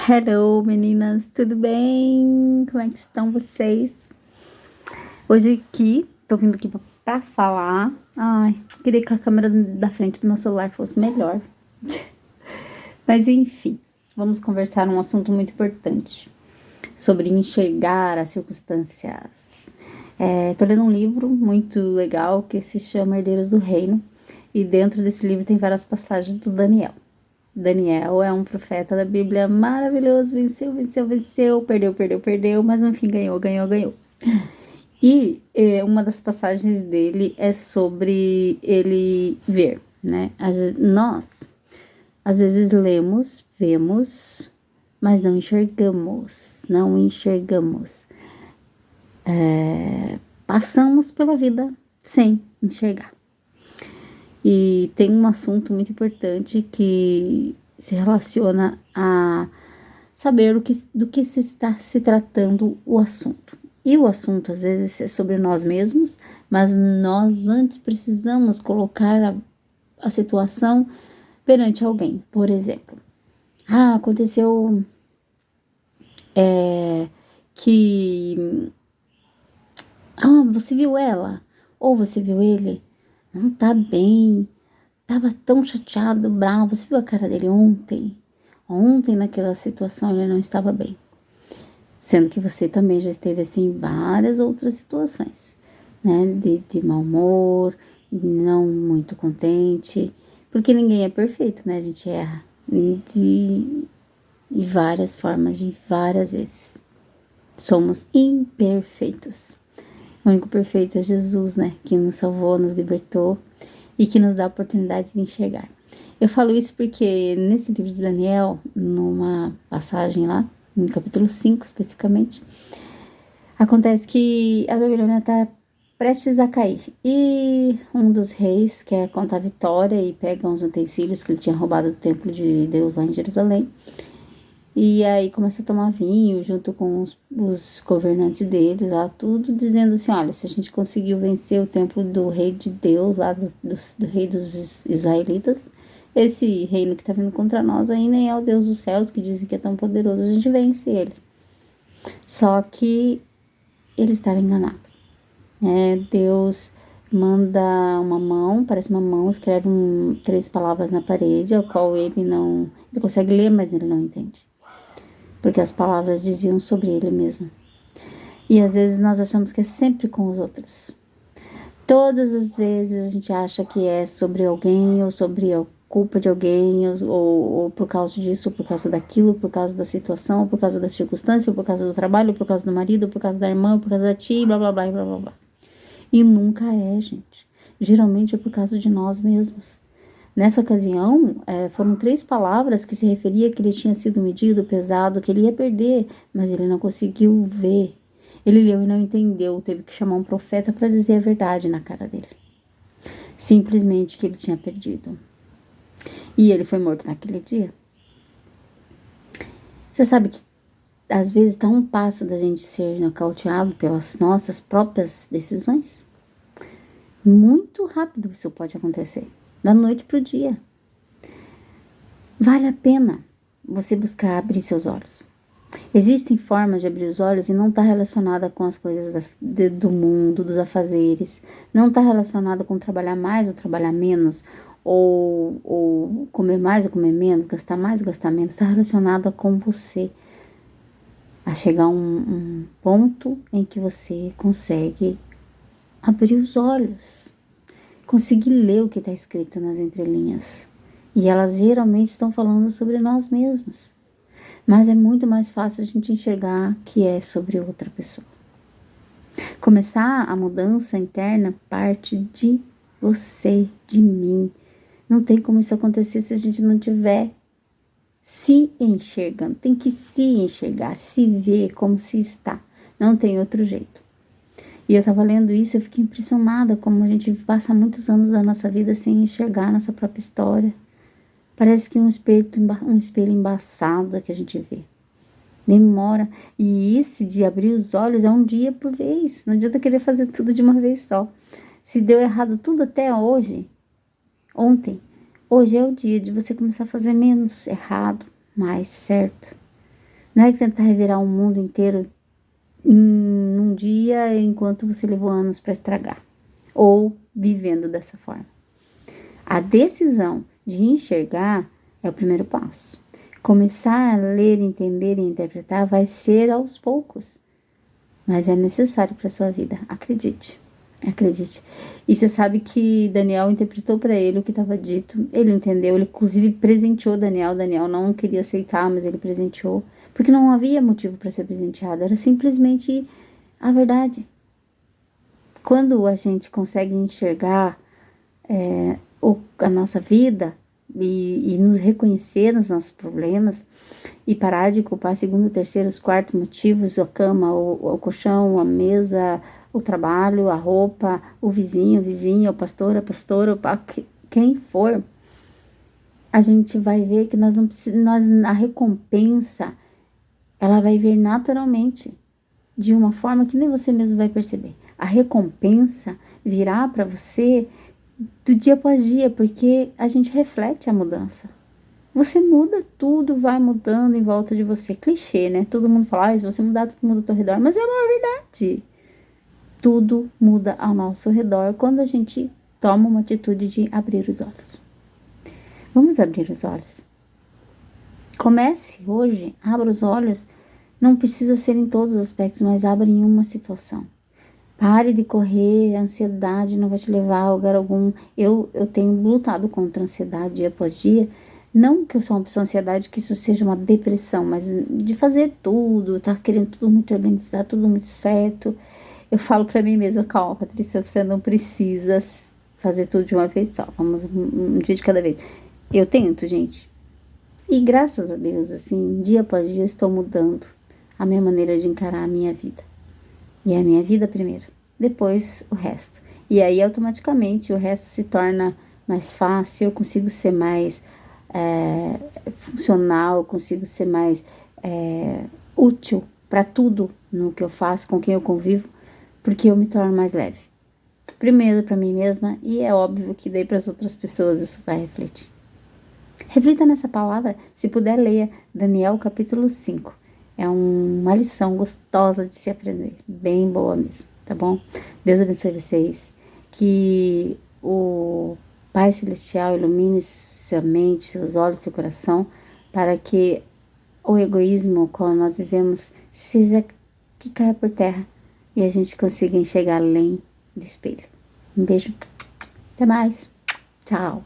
Hello, meninas, tudo bem? Como é que estão vocês? Hoje aqui, tô vindo aqui pra falar. Ai, queria que a câmera da frente do meu celular fosse melhor. Mas enfim, vamos conversar um assunto muito importante sobre enxergar as circunstâncias. Tô lendo um livro muito legal que se chama Herdeiros do Reino, e dentro desse livro tem várias passagens do Daniel. Daniel é um profeta da Bíblia maravilhoso, venceu, perdeu, mas no fim ganhou. E uma das passagens dele é sobre ele ver, né? Nós, às vezes, vemos, mas não enxergamos. Passamos pela vida sem enxergar. E tem um assunto muito importante que se relaciona a saber do que se está se tratando o assunto. E o assunto, às vezes, é sobre nós mesmos, mas nós antes precisamos colocar a situação perante alguém. Por exemplo, aconteceu que... você viu ela? Ou você viu ele? Não tá bem, tava tão chateado, bravo. Você viu a cara dele ontem? Ontem, naquela situação, ele não estava bem. Sendo que você também já esteve assim em várias outras situações, né? De mau humor, não muito contente. Porque ninguém é perfeito, né? A gente erra de várias formas, de várias vezes. Somos imperfeitos. O único perfeito é Jesus, né? Que nos salvou, nos libertou e que nos dá a oportunidade de enxergar. Eu falo isso porque nesse livro de Daniel, numa passagem lá, no capítulo 5 especificamente, acontece que a Babilônia está prestes a cair. E um dos reis quer contar a vitória e pega uns utensílios que ele tinha roubado do templo de Deus lá em Jerusalém. E aí começa a tomar vinho junto com os governantes dele lá, tudo dizendo assim, olha, se a gente conseguiu vencer o templo do rei de Deus lá, do rei dos israelitas, esse reino que tá vindo contra nós aí nem é o Deus dos céus, que dizem que é tão poderoso, a gente vence ele. Só que ele estava enganado, né? Deus manda uma mão, parece uma mão, escreve 3 palavras na parede, ao qual ele consegue ler, mas ele não entende. Porque as palavras diziam sobre ele mesmo. E às vezes nós achamos que é sempre com os outros. Todas as vezes a gente acha que é sobre alguém, ou sobre a culpa de alguém, ou por causa disso, ou por causa daquilo, por causa da situação, ou por causa da circunstância, ou por causa do trabalho, ou por causa do marido, ou por causa da irmã, ou por causa da tia, blá blá blá blá blá blá. E nunca é, gente. Geralmente é por causa de nós mesmos. Nessa ocasião, foram 3 palavras que se referia que ele tinha sido medido, pesado, que ele ia perder, mas ele não conseguiu ver. Ele leu e não entendeu, teve que chamar um profeta para dizer a verdade na cara dele. Simplesmente que ele tinha perdido. E ele foi morto naquele dia. Você sabe que às vezes está um passo da gente ser nocauteado pelas nossas próprias decisões? Muito rápido isso pode acontecer. Da noite pro dia. Vale a pena você buscar abrir seus olhos. Existem formas de abrir os olhos e não está relacionada com as coisas do mundo, dos afazeres. Não está relacionada com trabalhar mais ou trabalhar menos, ou comer mais ou comer menos, gastar mais ou gastar menos. Está relacionada com você. A chegar a um ponto em que você consegue abrir os olhos. Conseguir ler o que está escrito nas entrelinhas. E elas geralmente estão falando sobre nós mesmos. Mas é muito mais fácil a gente enxergar que é sobre outra pessoa. Começar a mudança interna parte de você, de mim. Não tem como isso acontecer se a gente não tiver se enxergando. Tem que se enxergar, se ver como se está. Não tem outro jeito. E eu tava lendo isso e eu fiquei impressionada como a gente passa muitos anos da nossa vida sem enxergar a nossa própria história. Parece que um espelho embaçado que a gente vê. Demora. E esse de abrir os olhos é um dia por vez. Não adianta querer fazer tudo de uma vez só. Se deu errado tudo até ontem, hoje é o dia de você começar a fazer menos errado, mais certo. Não é tentar revirar o mundo inteiro num dia enquanto você levou anos para estragar. Ou vivendo dessa forma. A decisão de enxergar é o primeiro passo. Começar a ler, entender e interpretar vai ser aos poucos. Mas é necessário para sua vida. Acredite. Acredite. E você sabe que Daniel interpretou para ele o que estava dito. Ele entendeu. Ele inclusive presenteou Daniel. Daniel não queria aceitar, mas ele presenteou. Porque não havia motivo para ser presenteado. Era simplesmente a verdade. Quando a gente consegue enxergar a nossa vida e nos reconhecer nos nossos problemas e parar de culpar segundo, terceiro, quarto motivos, a cama, o colchão, a mesa, o trabalho, a roupa, o vizinho, o pastor, a pastora, quem for, a gente vai ver que nós não precisamos, a recompensa, ela vai vir naturalmente, de uma forma que nem você mesmo vai perceber. A recompensa virá para você do dia após dia, porque a gente reflete a mudança. Você muda, tudo vai mudando em volta de você. Clichê, né? Todo mundo fala, se você mudar, tudo muda ao teu redor. Mas é uma verdade. Tudo muda ao nosso redor quando a gente toma uma atitude de abrir os olhos. Vamos abrir os olhos. Comece hoje, abra os olhos. Não precisa ser em todos os aspectos, mas abra em uma situação. Pare de correr, a ansiedade não vai te levar a lugar algum. Eu tenho lutado contra a ansiedade dia após dia. Não que eu sou uma pessoa ansiedade, que isso seja uma depressão, mas de fazer tudo, tá querendo tudo muito organizado, tudo muito certo. Eu falo pra mim mesma, calma, Patrícia, você não precisa fazer tudo de uma vez só. Vamos um dia de cada vez. Eu tento, gente. E graças a Deus, assim, dia após dia eu estou mudando a minha maneira de encarar a minha vida. E é a minha vida primeiro, depois o resto. E aí, automaticamente, o resto se torna mais fácil, eu consigo ser mais funcional, eu consigo ser mais útil para tudo no que eu faço, com quem eu convivo, porque eu me torno mais leve. Primeiro para mim mesma, e é óbvio que daí para as outras pessoas isso vai refletir. Reflita nessa palavra, se puder, leia Daniel capítulo 5. É uma lição gostosa de se aprender, bem boa mesmo, tá bom? Deus abençoe vocês, que o Pai Celestial ilumine sua mente, seus olhos, seu coração, para que o egoísmo qual nós vivemos seja que caia por terra e a gente consiga enxergar além do espelho. Um beijo, até mais, tchau!